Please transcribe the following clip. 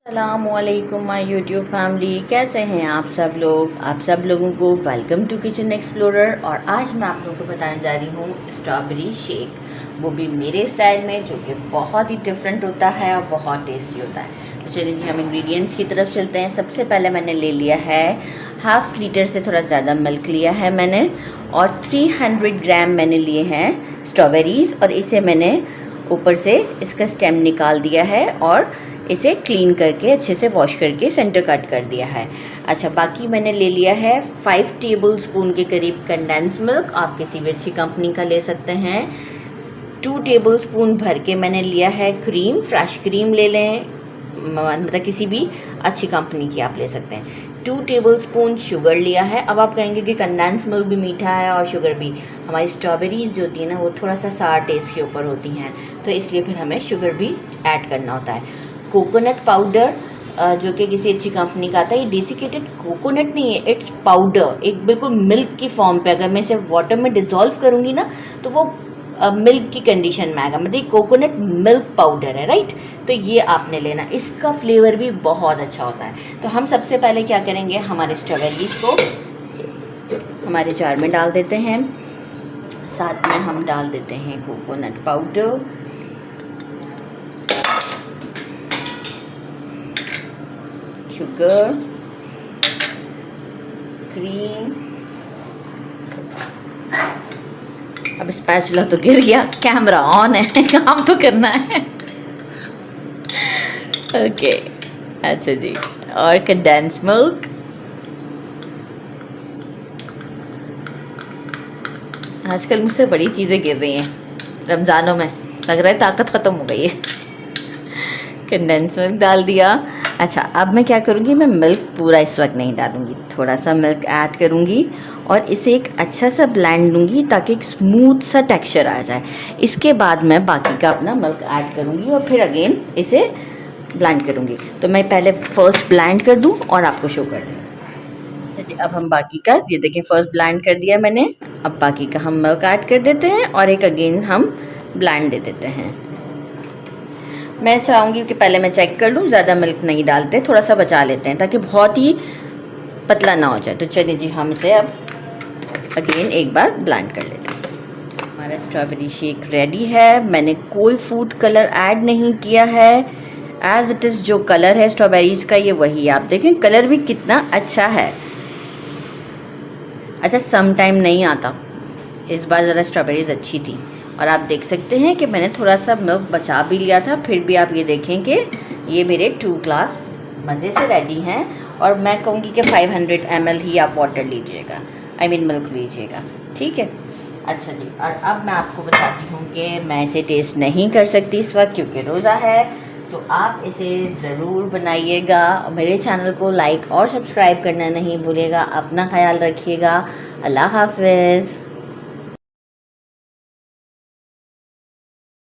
अस्सलामुअलैकुम my YouTube family, कैसे हैं आप सब लोग। आप सब लोगों को वेलकम टू किचन एक्सप्लोरर। और आज मैं आप लोगों को बताने जा रही हूँ स्ट्रॉबेरी शेक, वो भी मेरे स्टाइल में, जो कि बहुत ही डिफरेंट होता है और बहुत टेस्टी होता है। तो चलिए जी हम इंग्रेडिएंट्स की तरफ चलते हैं। सबसे पहले मैंने ले लिया है हाफ़ लीटर से थोड़ा ज़्यादा मिल्क लिया है मैंने, और 300 ग्राम मैंने लिए हैं स्ट्रॉबेरीज़, और इसे मैंने ऊपर से इसका स्टेम निकाल दिया है और इसे क्लीन करके अच्छे से वॉश करके सेंटर कट कर दिया है। अच्छा, बाकी मैंने ले लिया है 5 टेबलस्पून के करीब कंडेंस मिल्क, आप किसी भी अच्छी कंपनी का ले सकते हैं। 2 टेबलस्पून भर के मैंने लिया है क्रीम, फ्रेश क्रीम ले लें, मतलब किसी भी अच्छी कंपनी की आप ले सकते हैं। 2 टेबलस्पून शुगर लिया है। अब आप कहेंगे कि कंडेंस मिल्क भी मीठा है और शुगर भी, हमारी स्ट्रॉबेरीज़ जो होती है ना वो थोड़ा सा सार टेस्ट के ऊपर होती हैं, तो इसलिए फिर हमें शुगर भी ऐड करना होता है। कोकोनट पाउडर, जो कि किसी अच्छी कंपनी का आता है, ये डेसिकेटेड कोकोनट नहीं है, इट्स पाउडर, एक बिल्कुल मिल्क की फॉर्म पे। अगर मैं इसे वाटर में डिज़ोल्व करूँगी ना तो वो मिल्क की कंडीशन में आएगा, मतलब कोकोनट मिल्क पाउडर है, राइट। तो ये आपने लेना, इसका फ्लेवर भी बहुत अच्छा होता है। तो हम सबसे पहले क्या करेंगे, हमारे स्ट्रॉबेरीज़ को हमारे जार में डाल देते हैं, साथ में हम डाल देते हैं कोकोनट पाउडर, शुगर, क्रीम। अब स्पैचुला तो गिर गया, कैमरा ऑन है, काम तो करना है। ओके, अच्छा जी, और कंडेंस मिल्क। आजकल मुझसे बड़ी चीज़ें गिर रही हैं रमज़ानों में, लग रहा है ताकत ख़त्म हो गई है। कंडेंस मिल्क डाल दिया। अच्छा, अब मैं क्या करूँगी, मैं मिल्क पूरा इस वक्त नहीं डालूँगी, थोड़ा सा मिल्क ऐड करूँगी और इसे एक अच्छा सा ब्लेंड लूँगी ताकि एक स्मूथ सा टेक्सचर आ जाए। इसके बाद मैं बाकी का अपना मिल्क ऐड करूँगी और फिर अगेन इसे ब्लेंड करूँगी। तो मैं पहले फर्स्ट ब्लेंड कर दूँ और आपको शो कर दूँ। अच्छा जी, अब हम बाकी का, ये देखिए फर्स्ट ब्लेंड कर दिया मैंने, अब बाकी का हम मिल्क ऐड कर देते हैं और एक अगेन हम ब्लेंड दे देते हैं। मैं चाहूँगी कि पहले मैं चेक कर लूँ, ज़्यादा मिल्क नहीं डालते, थोड़ा सा बचा लेते हैं ताकि बहुत ही पतला ना हो जाए। तो चलिए जी हम इसे अब अगेन एक बार ब्लेंड कर लेते हैं। हमारा स्ट्रॉबेरी शेक रेडी है। मैंने कोई फूड कलर ऐड नहीं किया है, एज़ इट इज़ जो कलर है स्ट्रॉबेरीज़ का ये वही, आप देखें कलर भी कितना अच्छा है। अच्छा, सम टाइम नहीं आता, इस बार ज़रा स्ट्रॉबेरीज़ अच्छी थी। और आप देख सकते हैं कि मैंने थोड़ा सा मिल्क बचा भी लिया था, फिर भी आप ये देखें कि ये मेरे 2 ग्लास मज़े से रेडी हैं। और मैं कहूँगी कि 500 ml ही आप वाटर लीजिएगा, आई मीन मिल्क लीजिएगा, ठीक है। अच्छा जी, और अब मैं आपको बताती हूँ कि मैं इसे टेस्ट नहीं कर सकती इस वक्त क्योंकि रोज़ा है, तो आप इसे ज़रूर बनाइएगा। मेरे चैनल को लाइक और सब्सक्राइब करना नहीं भूलिएगा। अपना ख्याल रखिएगा। अल्लाह हाफ़िज़।